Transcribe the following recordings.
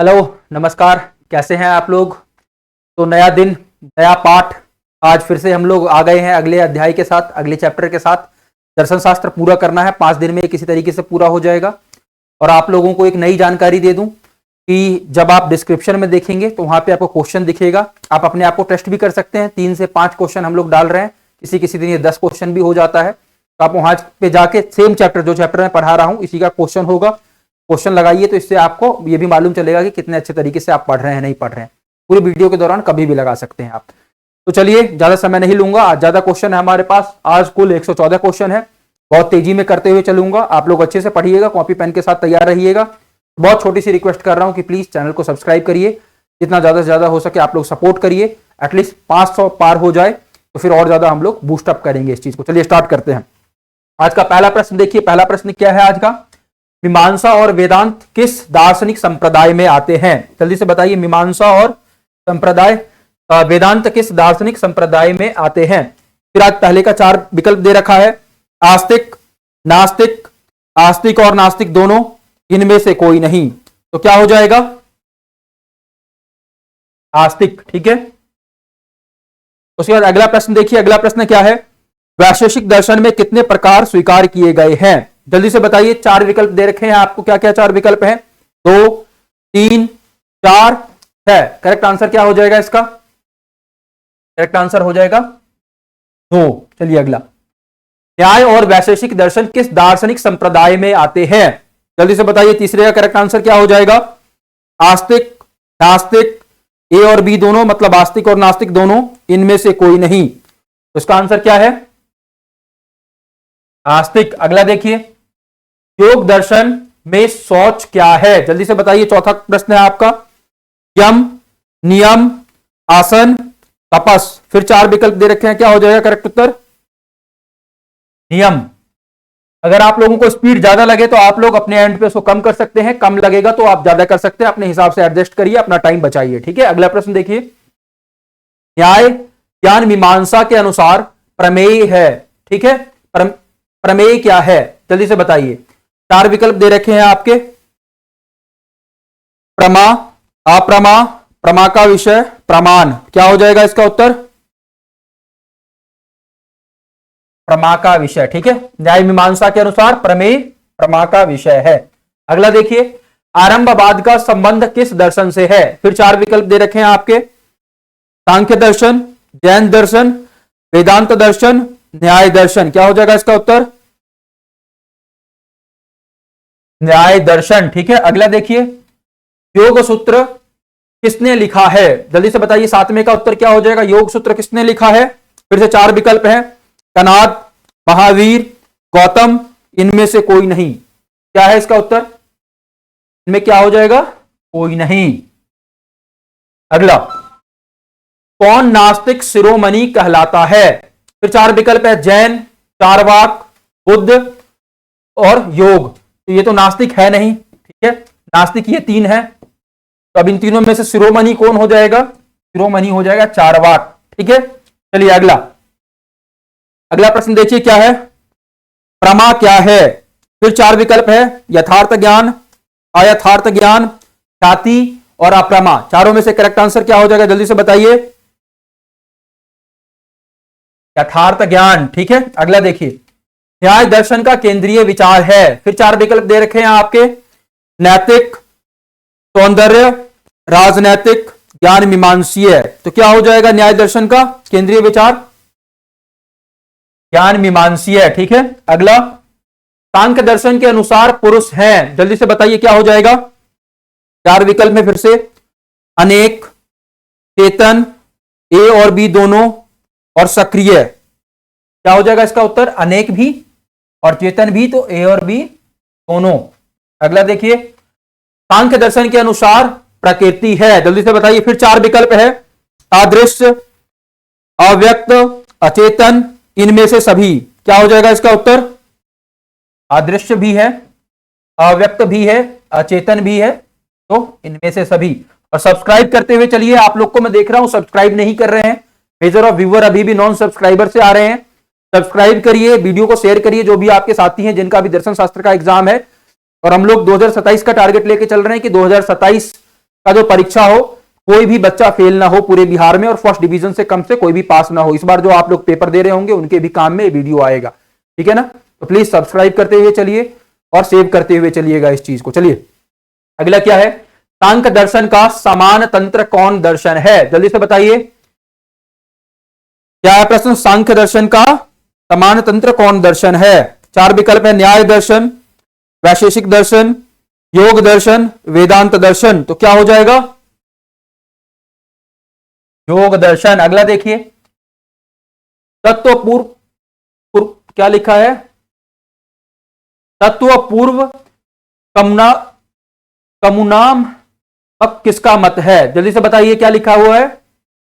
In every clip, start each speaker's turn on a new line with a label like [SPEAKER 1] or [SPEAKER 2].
[SPEAKER 1] Hello, नमस्कार। कैसे हैं आप लोग? तो नया दिन, नया पाठ। आज फिर से हम लोग आ गए हैं अगले अध्याय के साथ, अगले चैप्टर के साथ। दर्शन शास्त्र पूरा करना है, 5 दिन में किसी तरीके से पूरा हो जाएगा। और आप लोगों को एक नई जानकारी दे दूं कि जब आप डिस्क्रिप्शन में देखेंगे तो वहां पे आपको क्वेश्चन दिखेगा। आप अपने आप को टेस्ट भी कर सकते हैं। 3 से 5 क्वेश्चन हम लोग डाल रहे हैं, किसी किसी दिन ये 10 क्वेश्चन भी हो जाता है। तो आप वहां पे जाके सेम चैप्टर, जो चैप्टर मैं पढ़ा रहा हूं, इसी का क्वेश्चन होगा, क्वेश्चन लगाइए। तो इससे आपको ये भी मालूम चलेगा कि कितने अच्छे तरीके से आप पढ़ रहे हैं, नहीं पढ़ रहे हैं। पूरी वीडियो के दौरान कभी भी लगा सकते हैं आप। तो चलिए, ज्यादा समय नहीं लूंगा। आज ज्यादा क्वेश्चन है हमारे पास। आज कुल 114 क्वेश्चन है। बहुत तेजी में करते हुए चलूंगा। आप लोग अच्छे से पढ़िएगा, कॉपी पेन के साथ तैयार रहिएगा। बहुत छोटी सी रिक्वेस्ट कर रहा हूं कि प्लीज चैनल को सब्सक्राइब करिए। जितना ज्यादा से ज्यादा हो सके आप लोग सपोर्ट करिए। एटलीस्ट 500 पार हो जाए तो फिर और ज्यादा हम लोग बूस्टअप करेंगे इस चीज को। चलिए स्टार्ट करते हैं। आज का पहला प्रश्न देखिए। पहला प्रश्न क्या है आज का? मीमांसा और वेदांत किस दार्शनिक संप्रदाय में आते हैं? जल्दी से बताइए। मीमांसा और संप्रदाय, वेदांत किस दार्शनिक संप्रदाय में आते हैं? फिर आज पहले का 4 विकल्प दे रखा है। आस्तिक, नास्तिक, आस्तिक और नास्तिक दोनों, इनमें से कोई नहीं। तो क्या हो जाएगा? आस्तिक। ठीक है। उसके बाद अगला प्रश्न देखिए। अगला प्रश्न क्या है? वैशेषिक दर्शन में कितने प्रकार स्वीकार किए गए हैं? जल्दी से बताइए। 4 विकल्प दे रखे हैं आपको। क्या क्या 4 विकल्प हैं? 2, 3, 4, 6। करेक्ट आंसर क्या हो जाएगा इसका? करेक्ट आंसर हो जाएगा 2। चलिए अगला। न्याय और वैशेषिक दर्शन किस दार्शनिक संप्रदाय में आते हैं? जल्दी से बताइए। तीसरे का करेक्ट आंसर क्या हो जाएगा? आस्तिक, नास्तिक, ए और बी दोनों, मतलब आस्तिक और नास्तिक दोनों, इनमें से कोई नहीं। तो इसका आंसर क्या है? आस्तिक। अगला देखिए। योग दर्शन में शौच क्या है? जल्दी से बताइए। चौथा प्रश्न है आपका। यम, नियम, आसन, तपस। फिर 4 विकल्प दे रखे हैं। क्या हो जाएगा करेक्ट उत्तर? नियम। अगर आप लोगों को स्पीड ज्यादा लगे तो आप लोग अपने एंड पे उसको कम कर सकते हैं, कम लगेगा तो आप ज्यादा कर सकते हैं। अपने हिसाब से एडजस्ट करिए, अपना टाइम बचाइए। ठीक है। अगला प्रश्न देखिए। न्याय ज्ञान मीमांसा के अनुसार प्रमेय है। ठीक है। प्रमेय क्या है? जल्दी से बताइए। 4 विकल्प दे रखे हैं आपके। प्रमा, अप्रमा, प्रमा का विषय, प्रमाण। क्या हो जाएगा इसका उत्तर? प्रमा का विषय। ठीक है। न्याय मीमांसा के अनुसार प्रमेय प्रमा का विषय है। अगला देखिए। आरंभवाद का संबंध किस दर्शन से है? फिर 4 विकल्प दे रखे हैं आपके। सांख्य दर्शन, जैन दर्शन, वेदांत दर्शन, न्याय दर्शन। क्या हो जाएगा इसका उत्तर? न्याय दर्शन। ठीक है। अगला देखिए। योग सूत्र किसने लिखा है? जल्दी से बताइए। 7वें का उत्तर क्या हो जाएगा? योग सूत्र किसने लिखा है? फिर से 4 विकल्प हैं। कनाद, महावीर, गौतम, इनमें से कोई नहीं। क्या है इसका उत्तर? इनमें क्या हो जाएगा? कोई नहीं। अगला। कौन नास्तिक शिरोमणि कहलाता है? फिर 4 विकल्प है। जैन, चारवाक, बुद्ध और योग। तो ये तो नास्तिक है नहीं। ठीक है। नास्तिक ये 3 है। तो अब इन तीनों में से शिरोमणि कौन हो जाएगा? शिरोमणि हो जाएगा चारवाक। ठीक है। चलिए अगला। अगला प्रश्न देखिए क्या है। प्रमा क्या है? फिर 4 विकल्प है। यथार्थ ज्ञान, अयथार्थ ज्ञान, ख्याति और अप्रमा। चारों में से करेक्ट आंसर क्या हो जाएगा? जल्दी से बताइए। यथार्थ ज्ञान। ठीक है। अगला देखिए। न्याय दर्शन का केंद्रीय विचार है। फिर 4 विकल्प दे रखे हैं आपके। नैतिक, सौंदर्य, राजनैतिक, ज्ञान मीमांसीय। तो क्या हो जाएगा न्याय दर्शन का केंद्रीय विचार? ज्ञान मीमांसीय। ठीक है। अगला। सांख्य दर्शन के अनुसार पुरुष हैं। जल्दी से बताइए क्या हो जाएगा? 4 विकल्प में फिर से। अनेक, चेतन, ए और बी दोनों और सक्रिय। क्या हो जाएगा इसका उत्तर? अनेक भी और चेतन भी, तो ए और बी दोनों। अगला देखिए। सांख्य दर्शन के अनुसार प्रकृति है। जल्दी से बताइए। फिर 4 विकल्प है। अदृश्य, अव्यक्त, अचेतन, इनमें से सभी। क्या हो जाएगा इसका उत्तर? अदृश्य भी है, अव्यक्त भी है, अचेतन भी है, तो इनमें से सभी। और सब्सक्राइब करते हुए चलिए। आप लोग को मैं देख रहा हूं सब्सक्राइब नहीं कर रहे हैं। मेजर ऑफ व्यूअर अभी भी नॉन सब्सक्राइबर से आ रहे हैं। सब्सक्राइब करिए, वीडियो को शेयर करिए। जो भी आपके साथी हैं जिनका भी दर्शन शास्त्र का एग्जाम है, और हम लोग 2027 का टारगेट लेके चल रहे हैं कि 2027 का जो परीक्षा हो कोई भी बच्चा फेल ना हो पूरे बिहार में, और फर्स्ट डिवीजन से कम से कोई भी पास ना हो। इस बार जो आप लोग पेपर दे रहे होंगे उनके भी काम में वीडियो आएगा, ठीक है ना। तो प्लीज सब्सक्राइब करते हुए चलिए और सेव करते हुए चलिएगा इस चीज को। चलिए अगला क्या है, सांख्य दर्शन का समान तंत्र कौन दर्शन है, जल्दी से बताइए क्या है प्रश्न। सांख्य दर्शन का समान तंत्र कौन दर्शन है। चार विकल्प है, न्याय दर्शन, वैशेषिक दर्शन, योग दर्शन, वेदांत दर्शन। तो क्या हो जाएगा, योग दर्शन। अगला देखिए, तत्व पूर्व क्या लिखा है, तत्व पूर्व कमुनाम किसका मत है, जल्दी से बताइए क्या लिखा हुआ है।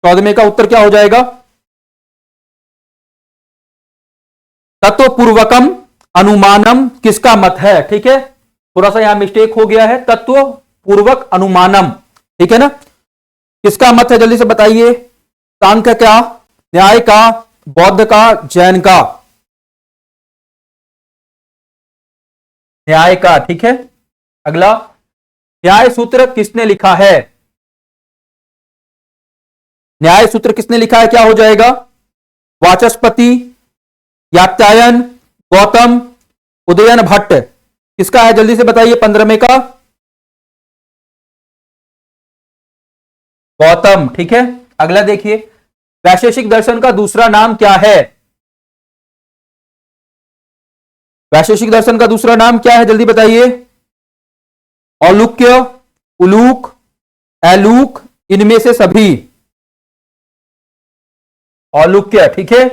[SPEAKER 1] 14वें का उत्तर क्या हो जाएगा, तत्व पूर्वकम अनुमानम किसका मत है। ठीक है, थोड़ा सा यहां मिस्टेक हो गया है, तत्व पूर्वक अनुमानम, ठीक है ना, किसका मत है जल्दी से बताइए। सांख्य का, न्याय का, बौद्ध का, जैन का। न्याय का, ठीक है। अगला, न्याय सूत्र किसने लिखा है, न्याय सूत्र किसने लिखा है, क्या हो जाएगा। वाचस्पति, यात्यायन, गौतम, उदयन भट्ट, किसका है जल्दी से बताइए। 15वें का गौतम, ठीक है। अगला देखिए, वैशेषिक दर्शन का दूसरा नाम क्या है, वैशेषिक दर्शन का दूसरा नाम क्या है जल्दी बताइए। औलुक्य, उलूक, ऐलूक, इनमें से सभी। औलुक्य, ठीक है।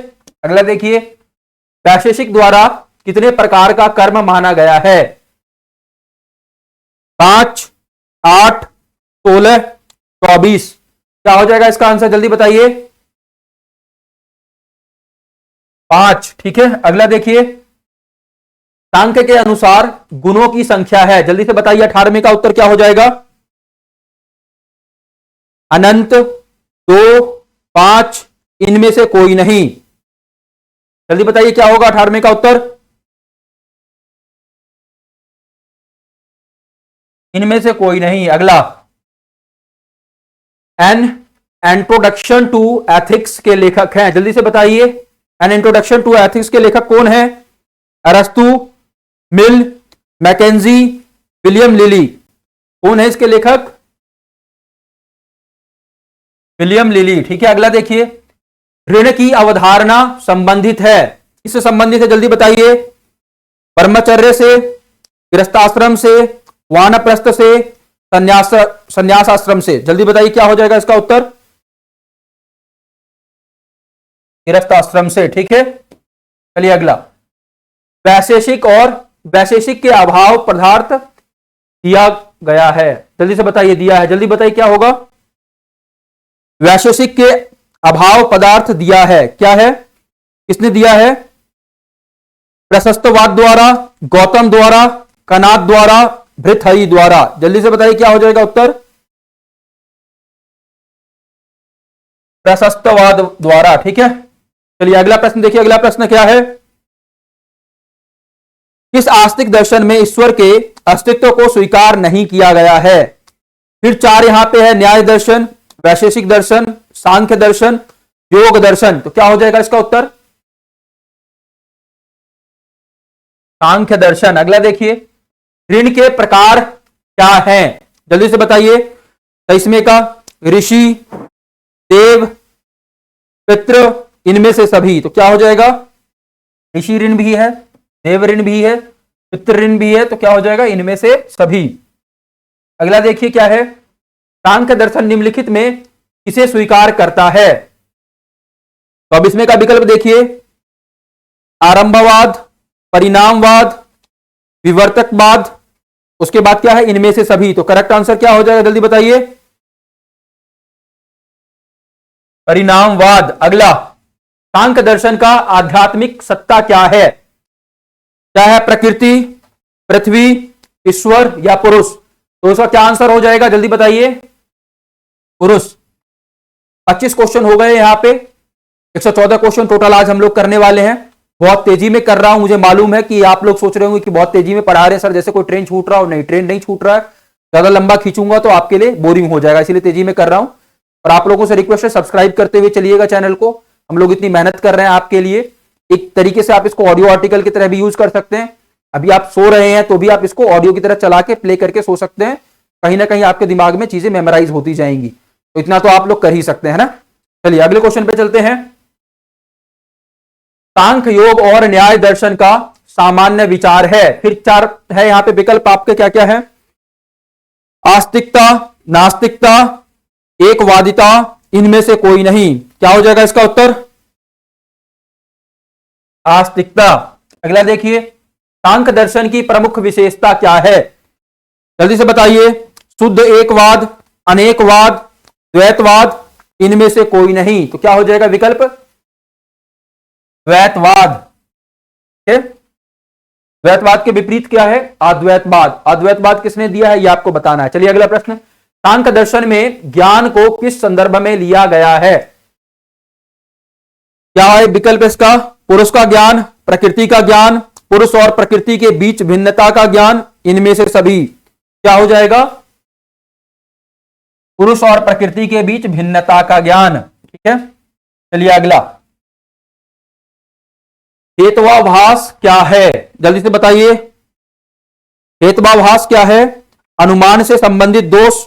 [SPEAKER 1] अगला देखिए, वैशेषिक द्वारा कितने प्रकार का कर्म माना गया है। 5, 8, 16, 24। क्या हो जाएगा इसका आंसर जल्दी बताइए। 5, ठीक है। अगला देखिए, सांख्य के अनुसार गुणों की संख्या है, जल्दी से बताइए। 18वें का उत्तर क्या हो जाएगा। अनंत, 2, 5, इनमें से कोई नहीं। जल्दी बताइए क्या होगा 18वें का उत्तर। इनमें से कोई नहीं। अगला, एन इंट्रोडक्शन टू एथिक्स के लेखक हैं, जल्दी से बताइए। एन इंट्रोडक्शन टू एथिक्स के लेखक कौन है। अरस्तु, मिल, मैकेंजी, विलियम लिली। कौन है इसके लेखक, विलियम लिली, ठीक है। अगला देखिए, ऋण की अवधारणा संबंधित है, इससे संबंधित है जल्दी बताइए। ब्रह्मचर्य से, गृहस्थाश्रम से, वानप्रस्थ से, संन्यास आश्रम से। जल्दी बताइए क्या हो जाएगा इसका उत्तर। गृहस्थाश्रम से, ठीक है। चलिए अगला, वैशेषिक और वैशेषिक के अभाव पदार्थ दिया गया है, जल्दी से बताइए। दिया है, जल्दी बताइए क्या होगा। वैशेषिक के अभाव पदार्थ दिया है, क्या है, किसने दिया है। प्रशस्तवाद द्वारा, गौतम द्वारा, कनाद द्वारा, भृतहरि द्वारा। जल्दी से बताइए क्या हो जाएगा उत्तर। प्रशस्तवाद द्वारा, ठीक है। चलिए अगला प्रश्न देखिए। अगला प्रश्न क्या है, किस आस्तिक दर्शन में ईश्वर के अस्तित्व को स्वीकार नहीं किया गया है। फिर 4 यहां पे है, न्याय दर्शन, वैशेषिक दर्शन, सांख्य दर्शन, योग दर्शन। तो क्या हो जाएगा इसका उत्तर, सांख्य दर्शन। अगला देखिए, ऋण के प्रकार क्या हैं, जल्दी से बताइए। 23वें का, ऋषि, देव, पितृ, इनमें से सभी। तो क्या हो जाएगा, ऋषि ऋण भी है, देव ऋण भी है, पितृ ऋण भी है, तो क्या हो जाएगा इनमें से सभी। अगला देखिए क्या है, सांख्य दर्शन निम्नलिखित में किसे स्वीकार करता है। तो अब इसमें का विकल्प देखिए, आरंभवाद, परिणामवाद, विवर्तकवाद, उसके बाद क्या है इनमें से सभी। तो करेक्ट आंसर क्या हो जाएगा जल्दी बताइए, परिणामवाद। अगला, सांख्य दर्शन का आध्यात्मिक सत्ता क्या है, क्या है, प्रकृति, पृथ्वी, ईश्वर या पुरुष। तो इसका क्या आंसर हो जाएगा जल्दी बताइए, पुरुष। 25 क्वेश्चन हो गए यहां पे, 114 क्वेश्चन टोटल आज हम लोग करने वाले हैं। बहुत तेजी में कर रहा हूं, मुझे मालूम है कि आप लोग सोच रहे होंगे कि बहुत तेजी में पढ़ा रहे सर, जैसे कोई ट्रेन छूट रहा हो। नहीं, ट्रेन नहीं छूट रहा है, ज्यादा लंबा खींचूंगा तो आपके लिए बोरिंग हो जाएगा, इसीलिए तेजी में कर रहा हूं। और आप लोगों से रिक्वेस्ट है सब्सक्राइब करते हुए चलिएगा चैनल को, हम लोग इतनी मेहनत कर रहे हैं आपके लिए। एक तरीके से आप इसको ऑडियो आर्टिकल की तरह भी यूज कर सकते हैं। अभी आप सो रहे हैं तो भी आप इसको ऑडियो की तरह चला के प्ले करके सो सकते हैं, कहीं ना कहीं आपके दिमाग में चीजें मेमोराइज होती जाएंगी, तो इतना तो आप लोग कर ही सकते हैं ना। चलिए अगले क्वेश्चन पे चलते हैं। सांख्य योग और न्याय दर्शन का सामान्य विचार है, फिर चार है यहां पे विकल्प आपके क्या क्या है, आस्तिकता, नास्तिकता, एकवादिता, इनमें से कोई नहीं। क्या हो जाएगा इसका उत्तर, आस्तिकता। अगला देखिए, सांख्य दर्शन की प्रमुख विशेषता क्या है, जल्दी से बताइए। शुद्ध एकवाद, अनेकवाद, द्वैतवाद, इनमें से कोई नहीं। तो क्या हो जाएगा विकल्प, द्वैतवाद। द्वैतवाद के विपरीत क्या है, अद्वैतवाद। अद्वैतवाद किसने दिया है, यह आपको बताना है। चलिए अगला प्रश्न, सांख्य दर्शन में ज्ञान को किस संदर्भ में लिया गया है। क्या है विकल्प इसका, पुरुष का ज्ञान, प्रकृति का ज्ञान, पुरुष और प्रकृति के बीच भिन्नता का ज्ञान, इनमें से सभी। क्या हो जाएगा, पुरुष और प्रकृति के बीच भिन्नता का ज्ञान। ठीक है, चलिए अगला, हेत्वाभास क्या है, जल्दी से बताइए। हेत्वाभास क्या है, अनुमान से संबंधित दोष,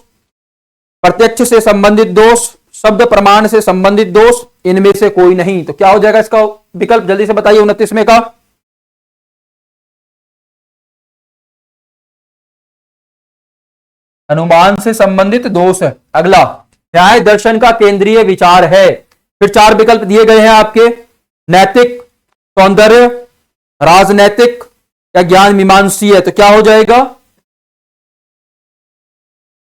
[SPEAKER 1] प्रत्यक्ष से संबंधित दोष, शब्द प्रमाण से संबंधित दोष, इनमें से कोई नहीं। तो क्या हो जाएगा इसका विकल्प, जल्दी से बताइए 29वें का, अनुमान से संबंधित दोष है। अगला, न्याय दर्शन का केंद्रीय विचार है, फिर चार विकल्प दिए गए हैं आपके, नैतिक, सौंदर्य, राजनैतिक या ज्ञान मीमांसीय। तो क्या हो जाएगा,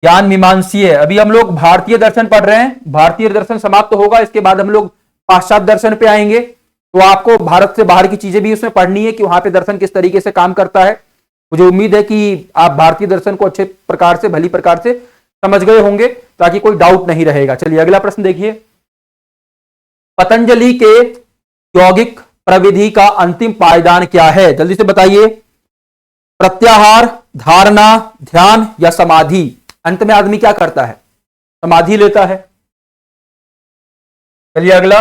[SPEAKER 1] ज्ञान मीमांसीय। अभी हम लोग भारतीय दर्शन पढ़ रहे हैं, भारतीय दर्शन समाप्त होगा, इसके बाद हम लोग पाश्चात्य दर्शन पे आएंगे, तो आपको भारत से बाहर की चीजें भी उसमें पढ़नी है कि वहां पे दर्शन किस तरीके से काम करता है। मुझे उम्मीद है कि आप भारतीय दर्शन को अच्छे प्रकार से, भली प्रकार से समझ गए होंगे, ताकि कोई डाउट नहीं रहेगा। चलिए अगला प्रश्न देखिए, पतंजलि के यौगिक प्रविधि का अंतिम पायदान क्या है, जल्दी से बताइए। प्रत्याहार, धारणा, ध्यान या समाधि। अंत में आदमी क्या करता है, समाधि लेता है। चलिए अगला,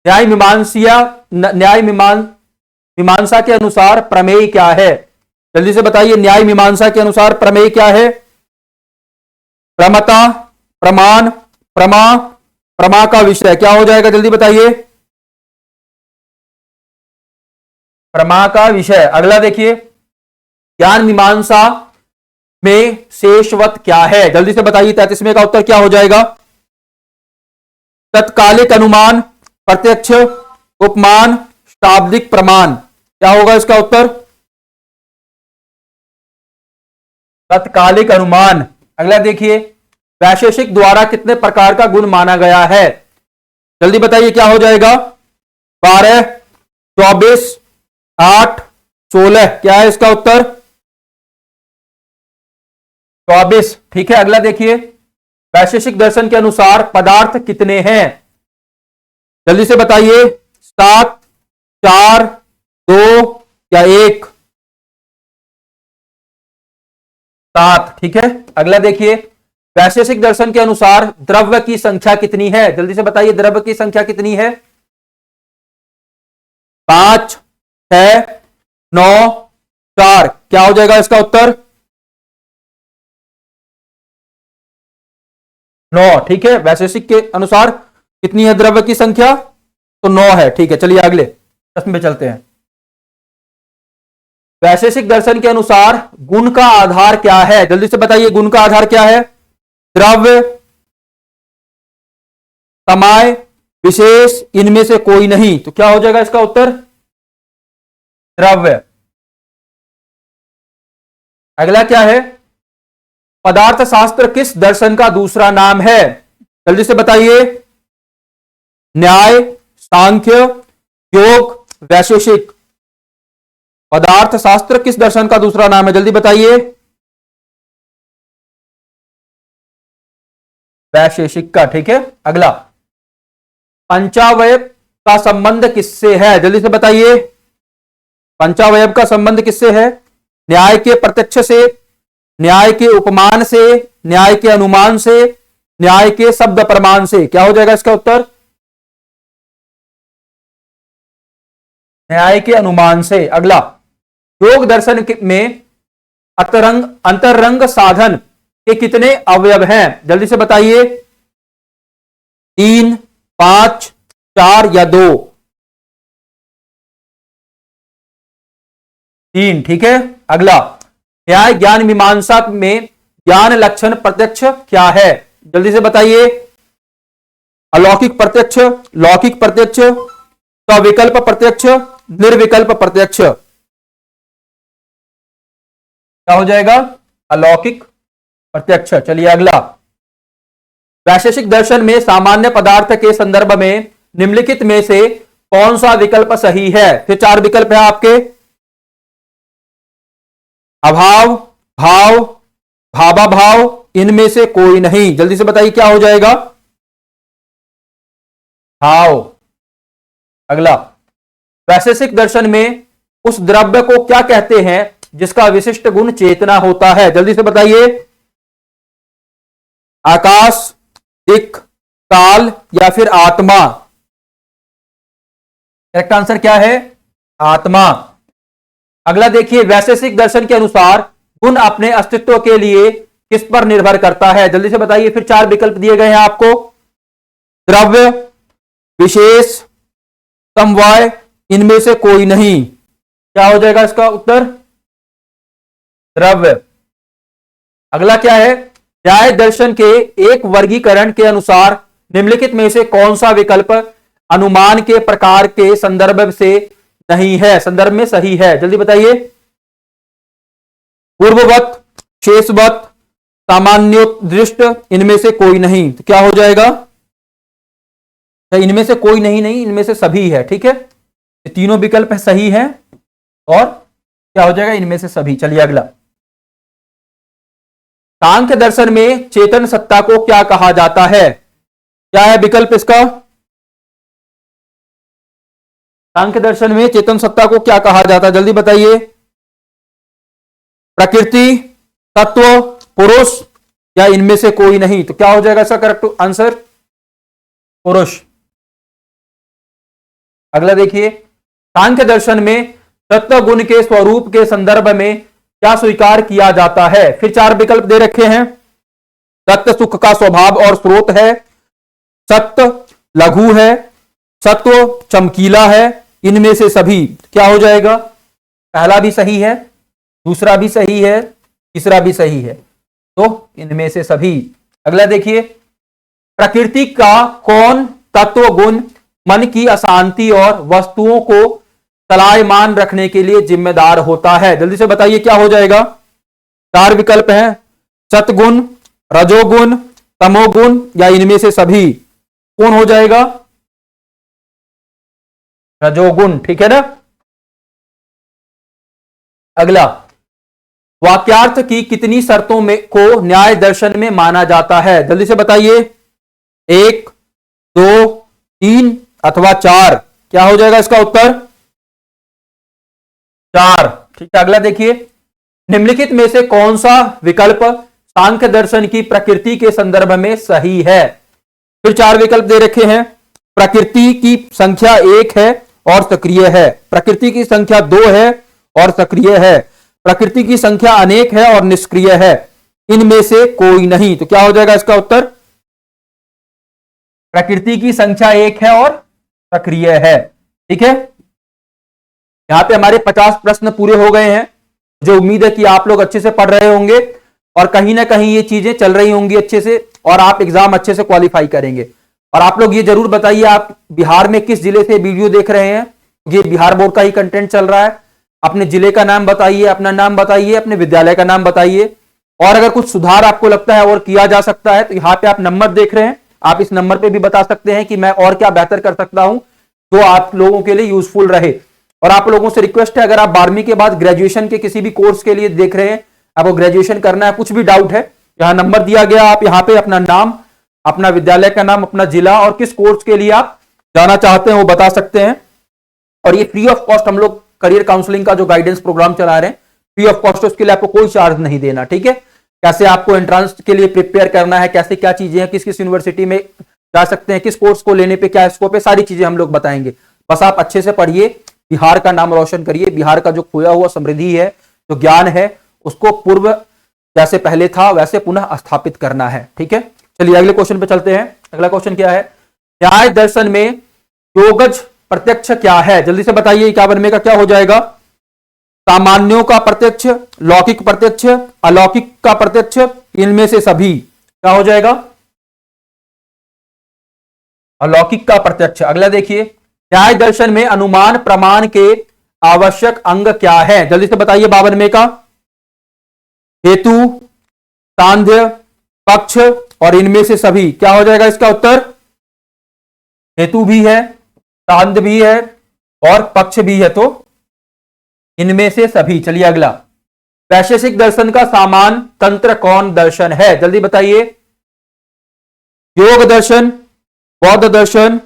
[SPEAKER 1] न्याय मीमांसा के अनुसार प्रमेय क्या है, जल्दी से बताइए। न्याय मीमांसा के अनुसार प्रमेय क्या है, प्रमता, प्रमाण, प्रमा, प्रमा का विषय। क्या हो जाएगा जल्दी बताइए, प्रमा का विषय। अगला देखिए, ज्ञान मीमांसा में शेषवत क्या है, जल्दी से बताइए। 33वें का उत्तर क्या हो जाएगा, तत्कालिक अनुमान, प्रत्यक्ष, उपमान, शाब्दिक प्रमाण। क्या होगा इसका उत्तर, तत्कालिक अनुमान। अगला देखिए, वैशेषिक द्वारा कितने प्रकार का गुण माना गया है, जल्दी बताइए। क्या हो जाएगा, 12, 24, 8, 16। क्या है इसका उत्तर, 24। ठीक है, अगला देखिए, वैशेषिक दर्शन के अनुसार पदार्थ कितने हैं, जल्दी से बताइए। 7, 4, 2 या 1, 7। ठीक है, अगला देखिए, वैशेषिक दर्शन के अनुसार द्रव्य की संख्या कितनी है, जल्दी से बताइए। द्रव्य की संख्या कितनी है, 5, 6, 9, 4। क्या हो जाएगा इसका उत्तर, 9। ठीक है, वैशेषिक के अनुसार कितनी है द्रव्य की संख्या, तो 9 है। ठीक है, चलिए अगले प्रश्न पे चलते हैं। वैशेषिक दर्शन के अनुसार गुण का आधार क्या है, जल्दी से बताइए। गुण का आधार क्या है, द्रव्य, समय, विशेष, इनमें से कोई नहीं। तो क्या हो जाएगा इसका उत्तर, द्रव्य। अगला क्या है, पदार्थ शास्त्र किस दर्शन का दूसरा नाम है, जल्दी से बताइए। न्याय, सांख्य, योग, वैशेषिक। पदार्थ शास्त्र किस दर्शन का दूसरा नाम है, जल्दी बताइए। वैशेषिक का। ठीक है, अगला, पंचावयव का संबंध किससे है, जल्दी से बताइए। पंचावयव का संबंध किससे है, न्याय के प्रत्यक्ष से, न्याय के उपमान से, न्याय के अनुमान से, न्याय के शब्द प्रमाण से। क्या हो जाएगा इसका उत्तर? न्याय के अनुमान से। अगला, योग दर्शन में अंतरंग साधन के कितने अवयव हैं? जल्दी से बताइए। 3, 5, 4 या 2? 3, ठीक है। अगला, न्याय ज्ञान मीमांसा में ज्ञान लक्षण प्रत्यक्ष क्या है? जल्दी से बताइए। अलौकिक प्रत्यक्ष, लौकिक प्रत्यक्ष, सविकल्प प्रत्यक्ष, निर्विकल्प प्रत्यक्ष। क्या हो जाएगा? अलौकिक प्रत्यक्ष। चलिए अगला, वैशेषिक दर्शन में सामान्य पदार्थ के संदर्भ में निम्नलिखित में से कौन सा विकल्प सही है? फिर 4 विकल्प है आपके। अभाव, भाव, भावाभाव, इनमें से कोई नहीं। जल्दी से बताइए क्या हो जाएगा? भाव। अगला, वैशेषिक दर्शन में उस द्रव्य को क्या कहते हैं जिसका विशिष्ट गुण चेतना होता है? जल्दी से बताइए। आकाश, दिक्, काल या फिर आत्मा? करेक्ट आंसर क्या है? आत्मा। अगला देखिए, वैशेषिक दर्शन के अनुसार गुण अपने अस्तित्व के लिए किस पर निर्भर करता है? जल्दी से बताइए। फिर 4 विकल्प दिए गए हैं आपको। द्रव्य, विशेष, समवाय, इनमें से कोई नहीं। क्या हो जाएगा इसका उत्तर? द्रव्य। अगला क्या है? न्याय दर्शन के एक वर्गीकरण के अनुसार निम्नलिखित में से कौन सा विकल्प अनुमान के प्रकार के संदर्भ से नहीं है, संदर्भ में सही है? जल्दी बताइए। पूर्ववत, शेषवत, सामान्योदृष्ट, इनमें से कोई नहीं। तो क्या हो जाएगा? इनमें से कोई नहीं, नहीं, इनमें से सभी है। ठीक है, ये तीनों विकल्प सही हैं और क्या हो जाएगा? इनमें से सभी। चलिए अगला, सांख्य दर्शन में चेतन सत्ता को क्या कहा जाता है? क्या है विकल्प इसका? सांख्य दर्शन में चेतन सत्ता को क्या कहा जाता है? जल्दी बताइए। प्रकृति, तत्व, पुरुष या इनमें से कोई नहीं? तो क्या हो जाएगा इसका करेक्ट आंसर? पुरुष। अगला देखिए, सांख्य दर्शन में तत्व गुण के स्वरूप के संदर्भ में क्या स्वीकार किया जाता है? फिर 4 विकल्प दे रखे हैं। सत्य सुख का स्वभाव और स्रोत है, सत्य लघु है, सत्व चमकीला है, इनमें से सभी। क्या हो जाएगा? पहला भी सही है, दूसरा भी सही है, तीसरा भी सही है, तो इनमें से सभी। अगला देखिए, प्रकृति का कौन तत्व गुण मन की अशांति और वस्तुओं को चलायमान रखने के लिए जिम्मेदार होता है? जल्दी से बताइए क्या हो जाएगा? 4 विकल्प हैं। सतगुण, रजोगुण, तमोगुण या इनमें से सभी? कौन हो जाएगा? रजोगुण। ठीक है ना। अगला, वाक्यार्थ की कितनी शर्तों में को न्याय दर्शन में माना जाता है? जल्दी से बताइए। 1, 2, 3 अथवा 4? क्या हो जाएगा इसका उत्तर? 4। ठीक है। अगला देखिए, निम्नलिखित में से कौन सा विकल्प सांख्य दर्शन की प्रकृति के संदर्भ में सही है? फिर 4 विकल्प दे रखे हैं। प्रकृति की संख्या 1 है और सक्रिय है, प्रकृति की संख्या 2 है और सक्रिय है, प्रकृति की संख्या अनेक है और निष्क्रिय है, इनमें से कोई नहीं। तो क्या हो जाएगा इसका उत्तर? प्रकृति की संख्या 1 है और सक्रिय है। ठीक है, यहां पे हमारे 50 प्रश्न पूरे हो गए हैं। जो उम्मीद है कि आप लोग अच्छे से पढ़ रहे होंगे और कहीं ना कहीं ये चीजें चल रही होंगी अच्छे से और आप एग्जाम अच्छे से क्वालिफाई करेंगे। और आप लोग ये जरूर बताइए आप बिहार में किस जिले से वीडियो देख रहे हैं। ये बिहार बोर्ड का ही कंटेंट चल रहा है। अपने जिले का नाम बताइए, अपना नाम बताइए, अपने विद्यालय का नाम बताइए और अगर कुछ सुधार आपको लगता है और किया जा सकता है तो यहाँ पे आप नंबर देख रहे हैं, आप इस नंबर पे भी बता सकते हैं कि मैं और क्या बेहतर कर सकता हूं जो आप लोगों के लिए यूजफुल रहे। और आप लोगों से रिक्वेस्ट है, अगर आप 12वीं के बाद ग्रेजुएशन के किसी भी कोर्स के लिए देख रहे हैं, आपको ग्रेजुएशन करना है, कुछ भी डाउट है, यहाँ नंबर दिया गया, आप यहाँ पे अपना नाम, अपना विद्यालय का नाम, अपना जिला और किस कोर्स के लिए आप जाना चाहते हैं वो बता सकते हैं। और ये फ्री ऑफ कॉस्ट हम लोग करियर काउंसलिंग का जो गाइडेंस प्रोग्राम चला रहे हैं, फ्री ऑफ कॉस्ट, उसके लिए आपको कोई चार्ज नहीं देना। ठीक है, कैसे आपको एंट्रेंस के लिए प्रिपेयर करना है, कैसे क्या चीजें हैं, किस किस यूनिवर्सिटी में जा सकते हैं, किस कोर्स को लेने पे क्या स्कोप है, सारी चीजें हम लोग बताएंगे। बस आप अच्छे से पढ़िए, बिहार का नाम रोशन करिए। बिहार का जो खोया हुआ समृद्धि है, जो ज्ञान है, उसको पूर्व जैसे पहले था वैसे पुनः स्थापित करना है। ठीक है, चलिए अगले क्वेश्चन पे चलते हैं। अगला क्वेश्चन क्या है, न्याय दर्शन में योगज प्रत्यक्ष क्या है? जल्दी से बताइए, 51 में का क्या हो जाएगा? सामान्यों का प्रत्यक्ष, लौकिक प्रत्यक्ष, अलौकिक का प्रत्यक्ष, इनमें से सभी। क्या हो जाएगा? अलौकिक का प्रत्यक्ष। अगला देखिए, न्याय दर्शन में अनुमान प्रमाण के आवश्यक अंग क्या है? जल्दी से बताइए, 52 में का। हेतु, सांध्य, पक्ष और इनमें से सभी। क्या हो जाएगा इसका उत्तर? हेतु भी है, सांध्य भी है और पक्ष भी है, तो इनमें से सभी। चलिए अगला, वैशेषिक दर्शन का सामान्य तंत्र कौन दर्शन है? जल्दी बताइए। योग दर्शन, बौद्ध दर्शन,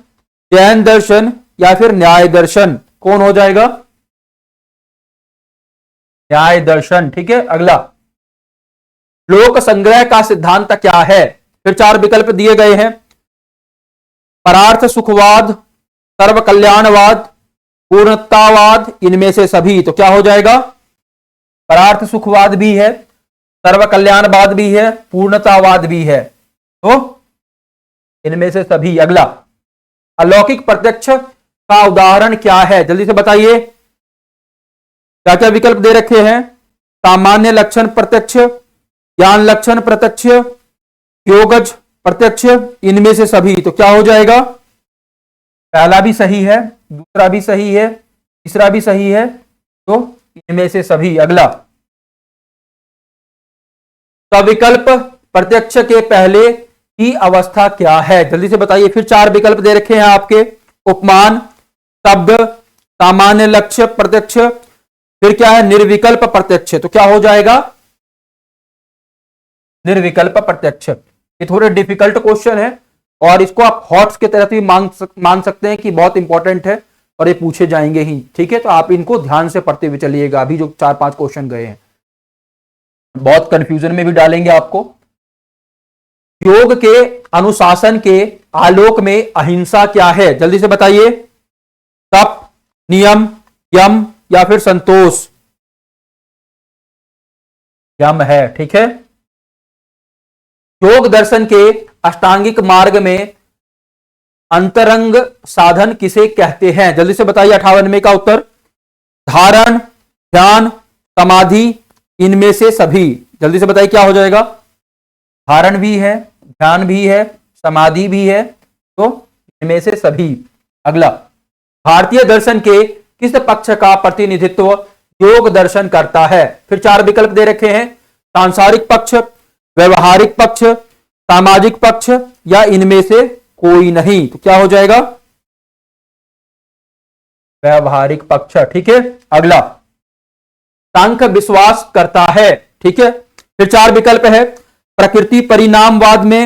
[SPEAKER 1] जैन दर्शन या फिर न्याय दर्शन? कौन हो जाएगा? न्याय दर्शन। ठीक है, अगला, लोक संग्रह का सिद्धांत क्या है? फिर 4 विकल्प दिए गए हैं। परार्थ सुखवाद, सर्व कल्याणवाद, पूर्णतावाद, इनमें से सभी। तो क्या हो जाएगा? परार्थ सुखवाद भी है, सर्व कल्याणवाद भी है, पूर्णतावाद भी है, तो इनमें से सभी। अगला, अलौकिक प्रत्यक्ष का उदाहरण क्या है? जल्दी से बताइए, क्या क्या विकल्प दे रखे हैं? सामान्य लक्षण प्रत्यक्ष, ज्ञान लक्षण प्रत्यक्ष, योगज प्रत्यक्ष, इनमें से सभी। तो क्या हो जाएगा? पहला भी सही है, दूसरा भी सही है, तीसरा भी सही है, तो इनमें से सभी। अगला, सविकल्प प्रत्यक्ष के पहले की अवस्था क्या है? जल्दी से बताइए। फिर 4 विकल्प दे रखे हैं आपके, उपमान, शब्द, सामान्य लक्ष्य प्रत्यक्ष, फिर क्या है? निर्विकल्प प्रत्यक्ष। तो क्या हो जाएगा? निर्विकल्प प्रत्यक्ष। ये थोड़े डिफिकल्ट क्वेश्चन है और इसको आप हॉट्स के तरह भी मान सकते हैं कि बहुत इंपॉर्टेंट है और ये पूछे जाएंगे ही। ठीक है, तो आप इनको ध्यान से पढ़ते हुए चलिएगा। अभी जो 4-5 क्वेश्चन गए हैं, बहुत कंफ्यूजन में भी डालेंगे आपको। योग के अनुशासन के आलोक में अहिंसा क्या है? जल्दी से बताइए। तप, नियम, यम या फिर संतोष? यम है। ठीक है, योग दर्शन के अष्टांगिक मार्ग में अंतरंग साधन किसे कहते हैं? जल्दी से बताइए, 58 में का उत्तर। धारण, ध्यान, समाधि, इनमें से सभी। जल्दी से बताइए, क्या हो जाएगा? धारण भी है, ध्यान भी है, समाधि भी है, तो इनमें से सभी। अगला, भारतीय दर्शन के किस पक्ष का प्रतिनिधित्व योग दर्शन करता है? फिर 4 विकल्प दे रखे हैं। सांसारिक पक्ष, व्यवहारिक पक्ष, सामाजिक पक्ष या इनमें से कोई नहीं। तो क्या हो जाएगा? व्यवहारिक पक्ष। ठीक है, अगला, सांख्य विश्वास करता है। ठीक है, फिर 4 विकल्प है। प्रकृति परिणामवाद में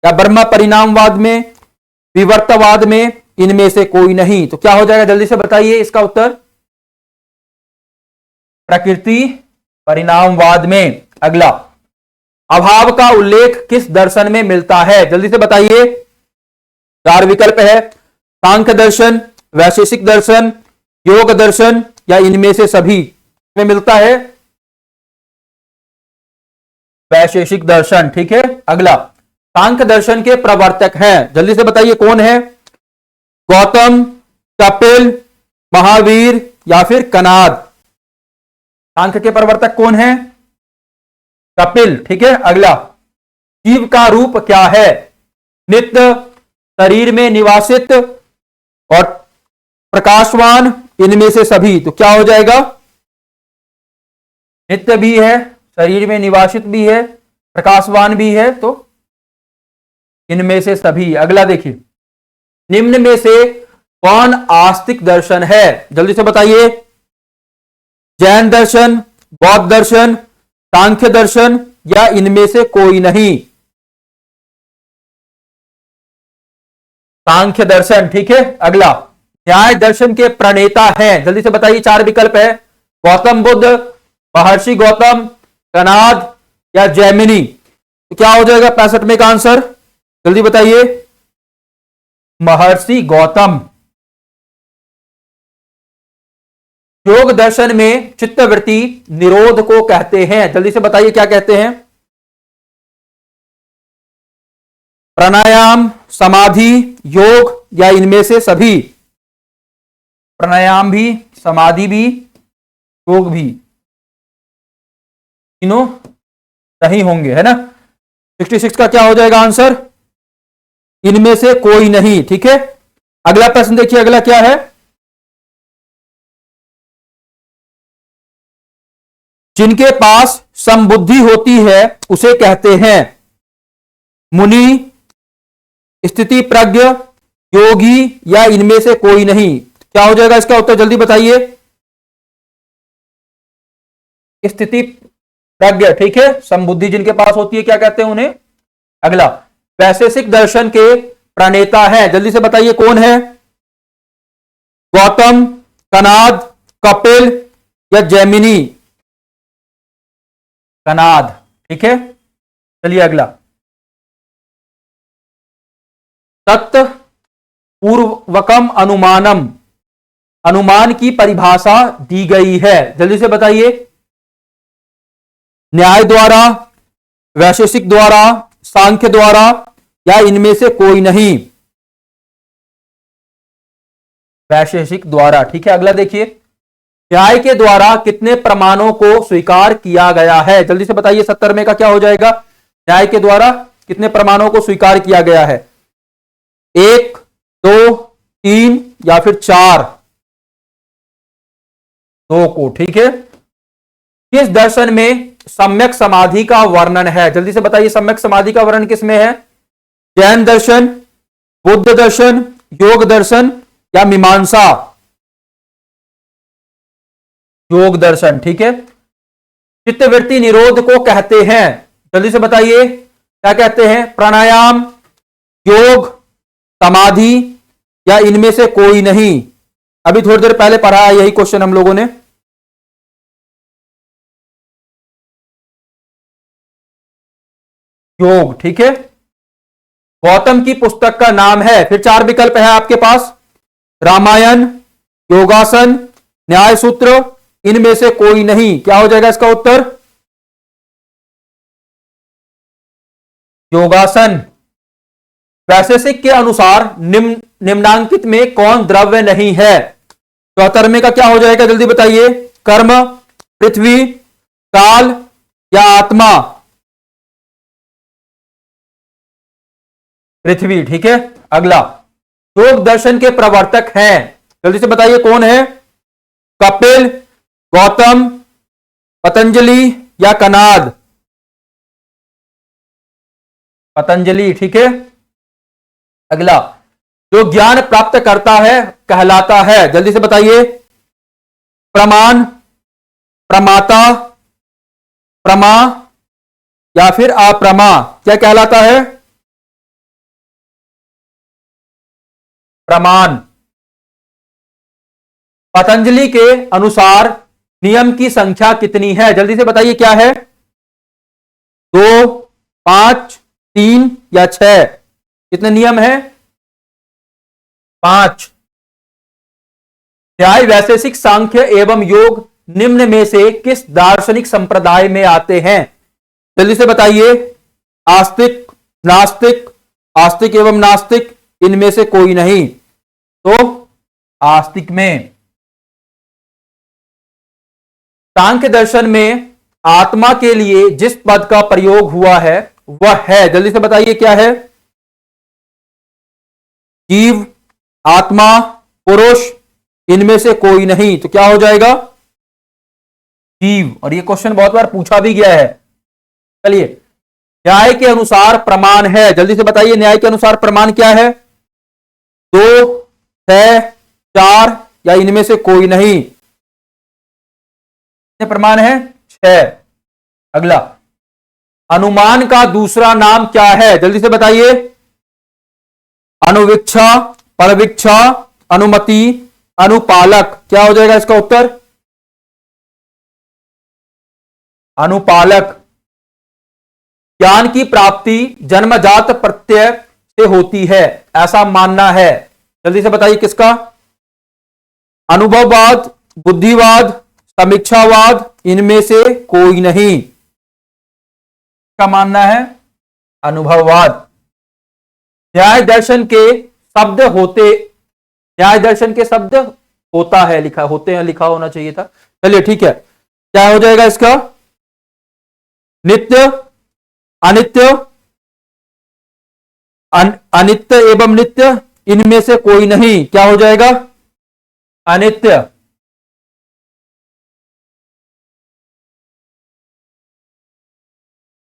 [SPEAKER 1] या ब्रह्म परिणामवाद में, विवर्तवाद में, इनमें से कोई नहीं। तो क्या हो जाएगा? जल्दी से बताइए इसका उत्तर। प्रकृति परिणामवाद में। अगला, अभाव का उल्लेख किस दर्शन में मिलता है? जल्दी से बताइए। 4 विकल्प है। सांख्य दर्शन, वैशेषिक दर्शन, योग दर्शन या इनमें से सभी में मिलता है? वैशेषिक दर्शन। ठीक है, अगला, सांख्य दर्शन के प्रवर्तक हैं। जल्दी से बताइए, कौन है? गौतम, कपिल, महावीर या फिर कनाद? सांख्य के प्रवर्तक कौन है? कपिल। ठीक है, अगला, जीव का रूप क्या है? नित्य, शरीर में निवासित और प्रकाशवान, इनमें से सभी। तो क्या हो जाएगा? नित्य भी है, शरीर में निवासित भी है, प्रकाशवान भी है, तो इनमें से सभी। अगला देखिए, निम्न में से कौन आस्तिक दर्शन है? जल्दी से बताइए। जैन दर्शन, बौद्ध दर्शन, सांख्य दर्शन या इनमें से कोई नहीं? सांख्य दर्शन। ठीक है, अगला, न्याय दर्शन के प्रणेता हैं। जल्दी से बताइए। 4 विकल्प है। गौतम बुद्ध, महर्षि गौतम, कनाद, या जैमिनी? तो क्या हो जाएगा 65 में का आंसर, जल्दी बताइए। महर्षि गौतम। योग दर्शन में चित्तवृत्ति निरोध को कहते हैं, जल्दी से बताइए क्या कहते हैं? प्राणायाम, समाधि, योग या इनमें से सभी? प्राणायाम भी, समाधि भी, योग भी, तीनों सही होंगे, है ना। 66 का क्या हो जाएगा आंसर? इनमें से कोई नहीं। ठीक है, अगला प्रश्न देखिए, अगला क्या है? जिनके पास समबुद्धि होती है उसे कहते हैं मुनि, स्थिति प्रज्ञ, योगी या इनमें से कोई नहीं? क्या हो जाएगा इसका उत्तर, जल्दी बताइए। स्थिति प्रज्ञ, ठीक है। समबुद्धि जिनके पास होती है क्या कहते हैं उन्हें? अगला, वैशेषिक दर्शन के प्रणेता है, जल्दी से बताइए कौन है? गौतम, कनाद, कपिल या जैमिनी? कनाद, ठीक है। चलिए अगला, तत् पूर्वकम अनुमानम, अनुमान की परिभाषा दी गई है, जल्दी से बताइए। न्याय द्वारा, वैशेषिक द्वारा, सांख्य द्वारा या इनमें से कोई नहीं? वैशेषिक द्वारा, ठीक है। अगला देखिए, न्याय के द्वारा कितने प्रमाणों को स्वीकार किया गया है, जल्दी से बताइए। 70 में का क्या हो जाएगा? न्याय के द्वारा कितने प्रमाणों को स्वीकार किया गया है? 1, 2, 3 या फिर 4? 2 को, ठीक है। किस दर्शन में सम्यक समाधि का वर्णन है, जल्दी से बताइए। सम्यक समाधि का वर्णन किसमें है? जैन दर्शन, बुद्ध दर्शन, योग दर्शन या मीमांसा? योग दर्शन, ठीक है। चित्तवृत्ति निरोध को कहते हैं, जल्दी से बताइए क्या कहते हैं? प्राणायाम, योग, समाधि या इनमें से कोई नहीं? अभी थोड़ी देर पहले पढ़ा है यही क्वेश्चन हम लोगों ने। योग, ठीक है। गौतम की पुस्तक का नाम है, फिर 4 विकल्प है आपके पास, रामायण, योगासन, न्याय सूत्र, इनमें से कोई नहीं? क्या हो जाएगा इसका उत्तर? योगासन। वैशेषिक के अनुसार निम्नांकित में कौन द्रव्य नहीं है? 74 में का क्या हो जाएगा, जल्दी बताइए। कर्म, पृथ्वी, काल या आत्मा? पृथ्वी, ठीक है। अगला, योग दर्शन के प्रवर्तक हैं, जल्दी से बताइए कौन है? कपिल, गौतम, पतंजलि या कनाद? पतंजलि, ठीक है। अगला, जो ज्ञान प्राप्त करता है कहलाता है, जल्दी से बताइए। प्रमाण, प्रमाता, प्रमा या फिर अप्रमा? क्या कहलाता है? प्रमाण। पतंजलि के अनुसार नियम की संख्या कितनी है, जल्दी से बताइए क्या है? 2, 5, 3 या 6? कितने नियम है? 5। न्याय, वैशेषिक, सांख्य एवं योग निम्न में से किस दार्शनिक संप्रदाय में आते हैं? जल्दी से बताइए। आस्तिक, नास्तिक, आस्तिक एवं नास्तिक, इनमें से कोई नहीं? तो आस्तिक में। सांख्य दर्शन में आत्मा के लिए जिस पद का प्रयोग हुआ है वह है, जल्दी से बताइए क्या है? जीव, आत्मा, पुरुष, इनमें से कोई नहीं? तो क्या हो जाएगा? जीव। और ये क्वेश्चन बहुत बार पूछा भी गया है। चलिए, न्याय के अनुसार प्रमाण है, जल्दी से बताइए न्याय के अनुसार प्रमाण क्या है? 2, 6, 4 या इनमें से कोई नहीं? प्रमाण है 6। अगला, अनुमान का दूसरा नाम क्या है, जल्दी से बताइए। अनुवीक्षा, परवीक्षा, अनुमति, अनुपालक? क्या हो जाएगा इसका उत्तर? अनुपालक। ज्ञान की प्राप्ति जन्मजात प्रत्यय से होती है, ऐसा मानना है। जल्दी से बताइए किसका? अनुभववाद, बुद्धिवाद, समीक्षावाद, इनमें से कोई नहीं। क्या मानना है? अनुभववाद। न्याय दर्शन के शब्द होते, न्याय दर्शन के शब्द होता है लिखा, होते हैं लिखा होना चाहिए था। चलिए ठीक है, क्या हो जाएगा इसका? नित्य, अनित्य, अनित्य एवं नित्य, इनमें से कोई नहीं। क्या हो जाएगा? अनित्य।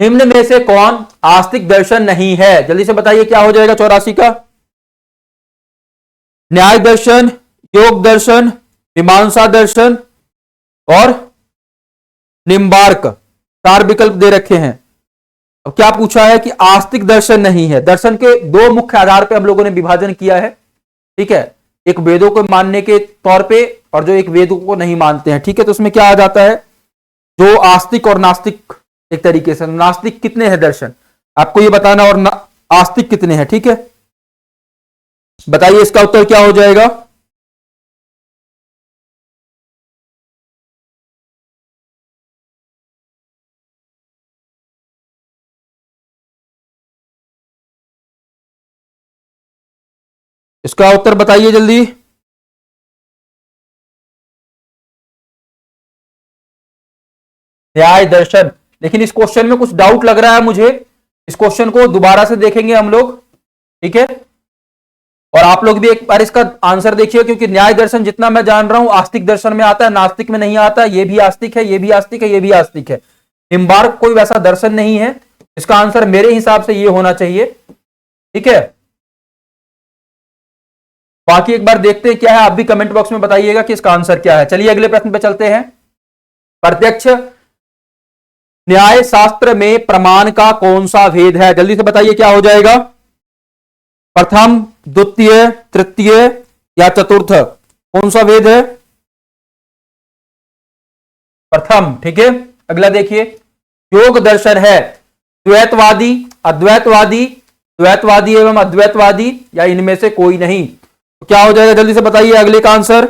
[SPEAKER 1] निम्न में से कौन आस्तिक दर्शन नहीं है? जल्दी से बताइए क्या हो जाएगा 84 का? न्याय दर्शन, योग दर्शन, मीमांसा दर्शन और निम्बार्क, 4 विकल्प दे रखे हैं। अब क्या पूछा है कि आस्तिक दर्शन नहीं है। दर्शन के 2 मुख्य आधार पे हम लोगों ने विभाजन किया है, ठीक है, एक वेदों को मानने के तौर पे और जो एक वेदों को नहीं मानते हैं, ठीक है। तो उसमें क्या आ जाता है, जो आस्तिक और नास्तिक, एक तरीके से नास्तिक कितने हैं दर्शन आपको ये बताना, और आस्तिक कितने हैं, ठीक है। बताइए इसका उत्तर क्या हो जाएगा? इसका उत्तर बताइए जल्दी। न्याय दर्शन। लेकिन इस क्वेश्चन में कुछ डाउट लग रहा है मुझे, इस क्वेश्चन को दोबारा से देखेंगे हम लोग, ठीक है। और आप लोग भी एक बार इसका आंसर देखिए, क्योंकि न्याय दर्शन जितना मैं जान रहा हूं आस्तिक दर्शन में आता है, नास्तिक में नहीं आता। ये भी आस्तिक है, ये भी आस्तिक है, ये भी आस्तिक है। निम्बार्क कोई वैसा दर्शन नहीं है। इसका आंसर मेरे हिसाब से ये होना चाहिए, ठीक है। बाकी एक बार देखते हैं क्या है, आप भी कमेंट बॉक्स में बताइएगा कि इसका आंसर क्या है। चलिए अगले प्रश्न पे चलते हैं। प्रत्यक्ष न्याय शास्त्र में प्रमाण का कौन सा भेद है? जल्दी से बताइए क्या हो जाएगा? प्रथम, द्वितीय, तृतीय या चतुर्थ? कौन सा भेद है? प्रथम, ठीक है। अगला देखिए, योग दर्शन है द्वैतवादी, अद्वैतवादी, द्वैतवादी एवं अद्वैतवादी या इनमें से कोई नहीं। तो क्या हो जाएगा? जल्दी से बताइए अगले का आंसर।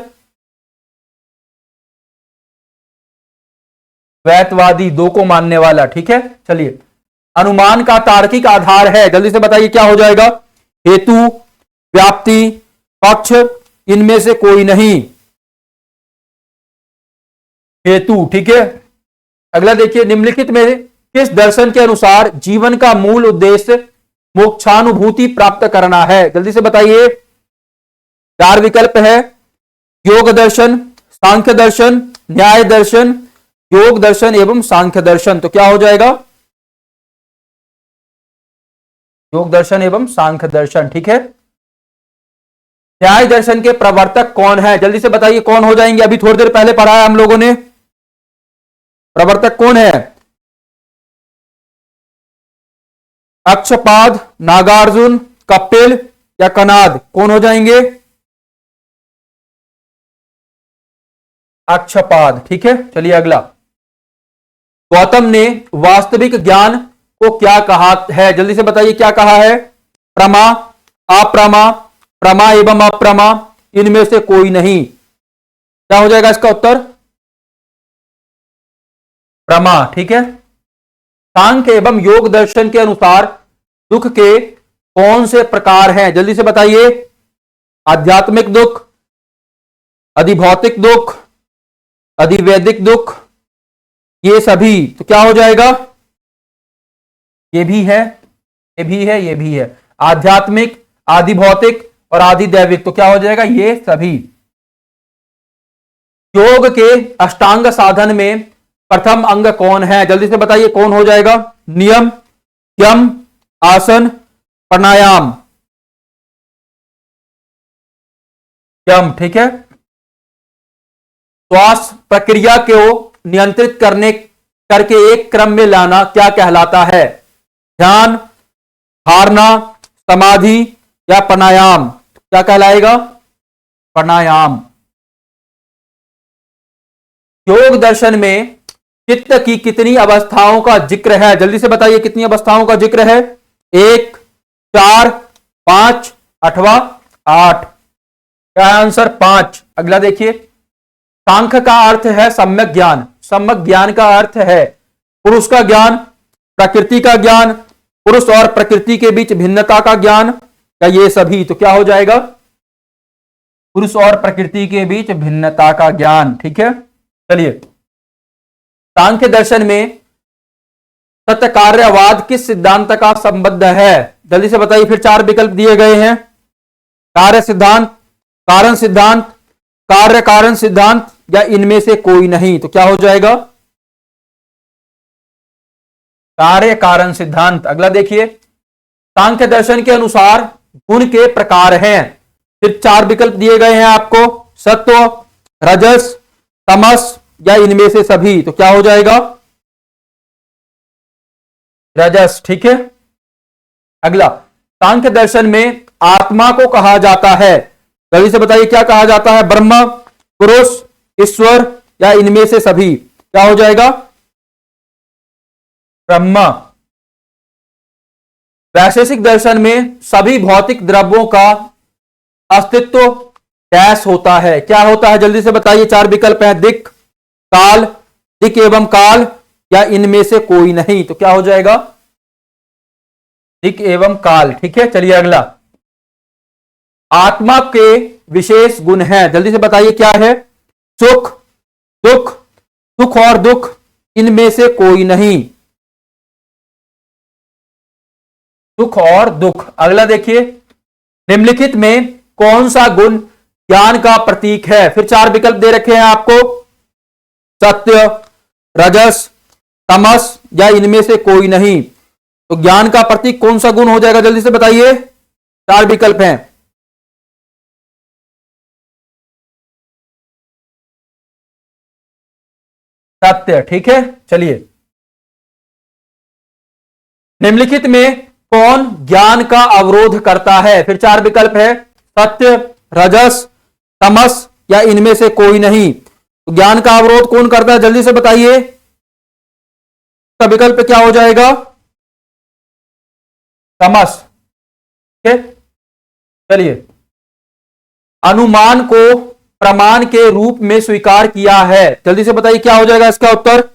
[SPEAKER 1] द्वैतवादी, 2 को मानने वाला, ठीक है। चलिए, अनुमान का तार्किक आधार है। जल्दी से बताइए क्या हो जाएगा? हेतु, व्याप्ति, पक्ष, इनमें से कोई नहीं। हेतु, ठीक है। अगला देखिए, निम्नलिखित में किस दर्शन के अनुसार जीवन का मूल उद्देश्य मोक्षानुभूति प्राप्त करना है? जल्दी से बताइए। 4 विकल्प है, योग दर्शन, सांख्य दर्शन, न्याय दर्शन, योग दर्शन एवं सांख्य दर्शन। तो क्या हो जाएगा? योग दर्शन एवं सांख्य दर्शन, ठीक है। न्याय दर्शन के प्रवर्तक कौन है? जल्दी से बताइए कौन हो जाएंगे? अभी थोड़ी देर पहले पढ़ा है हम लोगों ने। प्रवर्तक कौन है? अक्षपाद, नागार्जुन, कपिल या कनाद? कौन हो जाएंगे? अक्षपाद, ठीक है। चलिए अगला, गौतम ने वास्तविक ज्ञान को क्या कहा है? जल्दी से बताइए क्या कहा है? प्रमा, अप्रमा, प्रमा एवं अप्रमा, इनमें से कोई नहीं। क्या हो जाएगा इसका उत्तर? प्रमा, ठीक है। सांख्य एवं योग दर्शन के अनुसार दुख के कौन से प्रकार हैं? जल्दी से बताइए। आध्यात्मिक दुख, अधिभौतिक दुख, अधिवैदिक दुख, ये सभी। तो क्या हो जाएगा? ये भी है, ये भी है, ये भी है। आध्यात्मिक, आधिभौतिक और आधिदैविक, तो क्या हो जाएगा? ये सभी। योग के अष्टांग साधन में प्रथम अंग कौन है? जल्दी से बताइए कौन हो जाएगा? नियम, यम, आसन, प्राणायाम। यम, ठीक है। श्वास प्रक्रिया को नियंत्रित करके एक क्रम में लाना क्या कहलाता है? ध्यान, धारणा, समाधि या प्राणायाम? क्या कहलाएगा? प्राणायाम। योग दर्शन में चित्त की कितनी अवस्थाओं का जिक्र है? जल्दी से बताइए कितनी अवस्थाओं का जिक्र है? 1, 4, 5 अथवा 8? क्या है आंसर? 5। अगला देखिए, सांख्य का अर्थ है सम्यक ज्ञान। सम्यक ज्ञान का अर्थ है पुरुष का ज्ञान, प्रकृति का ज्ञान, पुरुष और प्रकृति के बीच भिन्नता का ज्ञान, या ये सभी? तो क्या हो जाएगा? पुरुष और प्रकृति के बीच भिन्नता का ज्ञान। ठीक है, चलिए, सांख्य दर्शन में सत्य कार्यवाद किस सिद्धांत का संबद्ध है? जल्दी से बताइए। फिर 4 विकल्प दिए गए हैं। कार्य सिद्धांत, कारण सिद्धांत, कार्य कारण सिद्धांत, या इनमें से कोई नहीं? तो क्या हो जाएगा? कार्य कारण सिद्धांत। अगला देखिए, सांख्य दर्शन के अनुसार गुण के प्रकार हैं। फिर 4 विकल्प दिए गए हैं आपको, सत्व, रजस, तमस, या इनमें से सभी? तो क्या हो जाएगा? रजस। ठीक है, अगला, सांख्य दर्शन में आत्मा को कहा जाता है। जल्दी से बताइए क्या कहा जाता है? ब्रह्म, पुरुष, ईश्वर, या इनमें से सभी? क्या हो जाएगा? ब्रह्म। वैशेषिक दर्शन में सभी भौतिक द्रव्यों का अस्तित्व डैश होता है। क्या होता है? जल्दी से बताइए। 4 विकल्प हैं, दिक्, काल, दिक् एवं काल, या इनमें से कोई नहीं? तो क्या हो जाएगा? दिक् एवं काल। ठीक है, चलिए अगला, आत्मा के विशेष गुण हैं। जल्दी से बताइए क्या है? सुख, दुख, सुख और दुख, इनमें से कोई नहीं? सुख और दुख। अगला देखिए, निम्नलिखित में कौन सा गुण ज्ञान का प्रतीक है? फिर 4 विकल्प दे रखे हैं आपको, सत्य, रजस, तमस, या इनमें से कोई नहीं? तो ज्ञान का प्रतीक कौन सा गुण हो जाएगा? जल्दी से बताइए। 4 विकल्प हैं। सत्य। ठीक है, चलिए, निम्नलिखित में कौन ज्ञान का अवरोध करता है? फिर 4 विकल्प है, सत्य, रजस, तमस, या इनमें से कोई नहीं? तो ज्ञान का अवरोध कौन करता है? जल्दी से बताइए। का विकल्प क्या हो जाएगा? तमस। ठीक है, चलिए, अनुमान को प्रमाण के रूप में स्वीकार किया है। जल्दी से बताइए क्या हो जाएगा इसका उत्तर?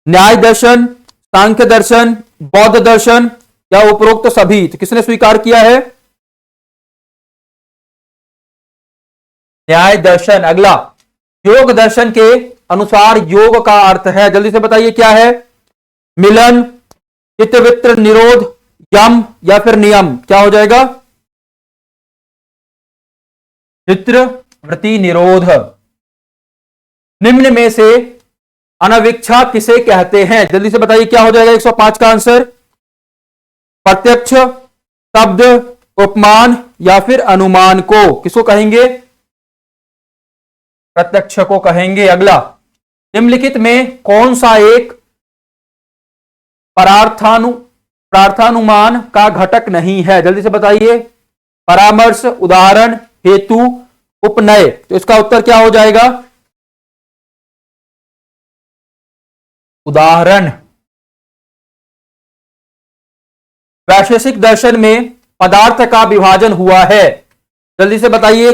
[SPEAKER 1] न्याय दर्शन, सांख्य दर्शन, बौद्ध दर्शन, या उपरोक्त सभी? तो किसने स्वीकार किया है? न्याय दर्शन। अगला, योग दर्शन के अनुसार योग का अर्थ है। जल्दी से बताइए क्या है? मिलन, चित्तवृत्ति निरोध, यम, या फिर नियम? क्या हो जाएगा? चित्तवृत्ति निरोध। निम्न में से अनविक्षा किसे कहते हैं? जल्दी से बताइए क्या हो जाएगा 105 का आंसर? प्रत्यक्ष, शब्द, उपमान, या फिर अनुमान को? किसको कहेंगे? प्रत्यक्ष को कहेंगे। अगला, निम्नलिखित में कौन सा एक प्रार्थानुमान का घटक नहीं है? जल्दी से बताइए। परामर्श, उदाहरण, हेतु, उपनय? तो इसका उत्तर क्या हो जाएगा? उदाहरण। वैशेषिक दर्शन में पदार्थ का विभाजन हुआ है। जल्दी से बताइए।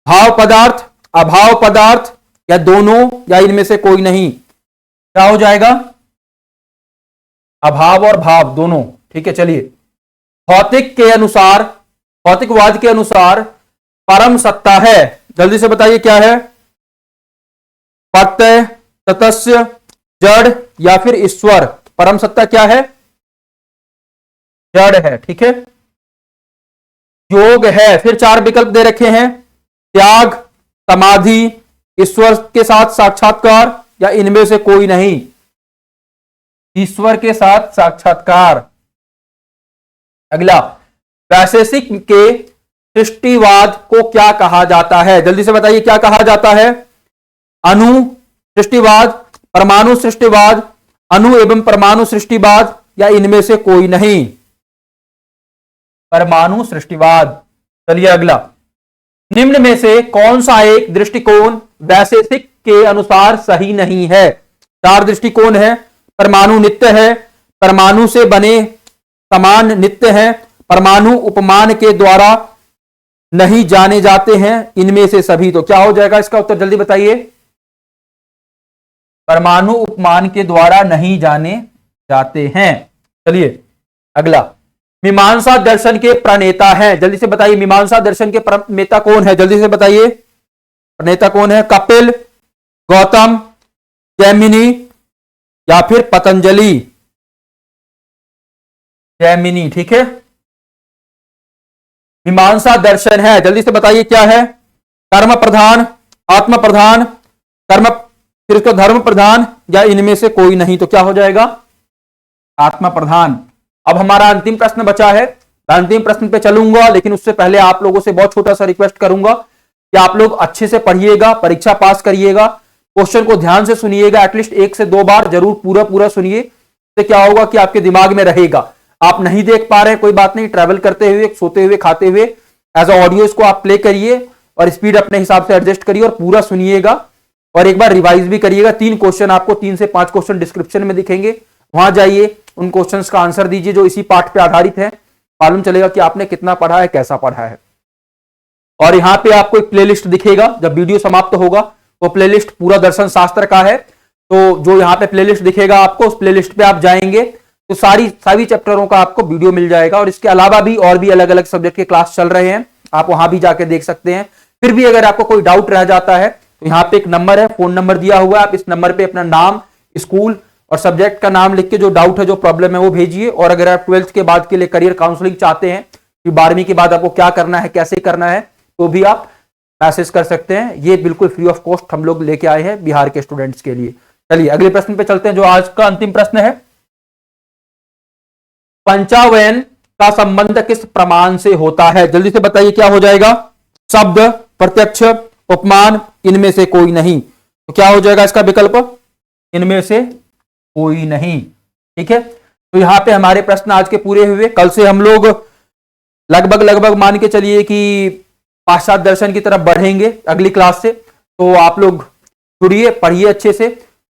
[SPEAKER 1] भाव पदार्थ, अभाव पदार्थ, या दोनों, या इनमें से कोई नहीं? क्या हो जाएगा? अभाव और भाव दोनों। ठीक है, चलिए, भौतिक के अनुसार, भौतिकवाद के अनुसार परम सत्ता है। जल्दी से बताइए क्या है? प्रत्यय, तटस्थ, जड़, या फिर ईश्वर? परम सत्ता क्या है? जड़ है। ठीक है, योग है। फिर 4 विकल्प दे रखे हैं, त्याग, समाधि, ईश्वर के साथ साक्षात्कार, या इनमें से कोई नहीं? ईश्वर के साथ साक्षात्कार। अगला, वैशेषिक के सृष्टिवाद को क्या कहा जाता है? जल्दी से बताइए क्या कहा जाता है? अणु सृष्टिवाद, परमाणु सृष्टिवाद, अणु एवं परमाणु सृष्टिवाद, या इनमें से कोई नहीं? परमाणु सृष्टिवाद। चलिए अगला, निम्न में से कौन सा एक दृष्टिकोण वैशेषिक के अनुसार सही नहीं है? 4 दृष्टिकोण है। परमाणु नित्य है, परमाणु से बने समान नित्य है, परमाणु उपमान के द्वारा नहीं जाने जाते हैं, इनमें से सभी। तो क्या हो जाएगा इसका उत्तर, जल्दी बताइए। परमाणु उपमान के द्वारा नहीं जाने जाते हैं। चलिए अगला, मीमांसा दर्शन के प्रणेता हैं, जल्दी से बताइए। मीमांसा दर्शन के प्रणेता कौन है, जल्दी से बताइए। प्रणेता कौन है? कपिल, गौतम, जैमिनी या फिर पतंजलि? जैमिनी, ठीक है। मीमांसा दर्शन है, जल्दी से बताइए क्या है? कर्म प्रधान, आत्म प्रधान, कर्म फिर उसका धर्म प्रधान, या इनमें से कोई नहीं? तो क्या हो जाएगा? आत्म प्रधान। अब हमारा अंतिम प्रश्न बचा है, मैं अंतिम प्रश्न पे चलूंगा, लेकिन उससे पहले आप लोगों से बहुत छोटा सा रिक्वेस्ट करूंगा कि आप लोग अच्छे से पढ़िएगा, परीक्षा पास करिएगा, क्वेश्चन को ध्यान से सुनिएगा, एटलीस्ट 1 से 2 बार जरूर पूरा सुनिए। तो क्या होगा कि आपके दिमाग में रहेगा। आप नहीं देख पा रहे हैं, कोई बात नहीं, ट्रैवल करते हुए, सोते हुए, खाते हुए एज अ ऑडियो इसको आप प्ले करिए और स्पीड अपने हिसाब से एडजस्ट करिए और पूरा सुनिएगा और एक बार रिवाइज भी करिएगा। 3 क्वेश्चन आपको, 3 से 5 क्वेश्चन डिस्क्रिप्शन में दिखेंगे, वहां जाइए, उन क्वेश्चंस का आंसर दीजिए जो इसी पाठ पे आधारित है। मालूम चलेगा कि आपने कितना पढ़ा है, कैसा पढ़ा है। और यहाँ पे आपको एक प्लेलिस्ट दिखेगा, जब वीडियो समाप्त होगा वो प्लेलिस्ट पूरा दर्शन शास्त्र का है। तो जो यहाँ पे प्लेलिस्ट दिखेगा आपको, उस प्लेलिस्ट पे आप जाएंगे तो सभी चैप्टरों का आपको वीडियो मिल जाएगा। और इसके अलावा भी और भी अलग अलग सब्जेक्ट के क्लास चल रहे हैं, आप वहां भी जाके देख सकते हैं। फिर भी अगर आपको कोई डाउट रह जाता है तो यहाँ पे एक नंबर है, फोन नंबर दिया हुआ है, आप इस नंबर पे अपना नाम, स्कूल और सब्जेक्ट का नाम लिख के जो डाउट है, जो प्रॉब्लम है वो भेजिए। और अगर आप 12th के बाद के लिए करियर काउंसलिंग चाहते हैं कि 12वीं के बाद आपको क्या करना है, कैसे करना है, तो भी आप मैसेज कर सकते हैं। ये बिल्कुल फ्री ऑफ कॉस्ट हम लोग लेके आए हैं बिहार के स्टूडेंट्स के लिए। चलिए अगले प्रश्न पे चलते हैं, जो आज का अंतिम प्रश्न है। पंचावयन का संबंध किस प्रमाण से होता है? जल्दी से बताइए क्या हो जाएगा? शब्द, प्रत्यक्ष, उपमान, इनमें से कोई नहीं। तो क्या हो जाएगा इसका विकल्प? इनमें से कोई नहीं। ठीक है, तो यहां पे हमारे प्रश्न आज के पूरे हुए। कल से हम लोग लगभग मान के चलिए कि पाश्चात्य दर्शन की तरफ बढ़ेंगे अगली क्लास से। तो आप लोग जुड़िए, पढ़िए अच्छे से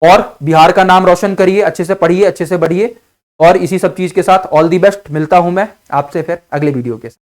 [SPEAKER 1] और बिहार का नाम रोशन करिए, अच्छे से पढ़िए, अच्छे से बढ़िए। और इसी सब चीज के साथ ऑल दी बेस्ट। मिलता हूं मैं आपसे फिर अगले वीडियो के साथ।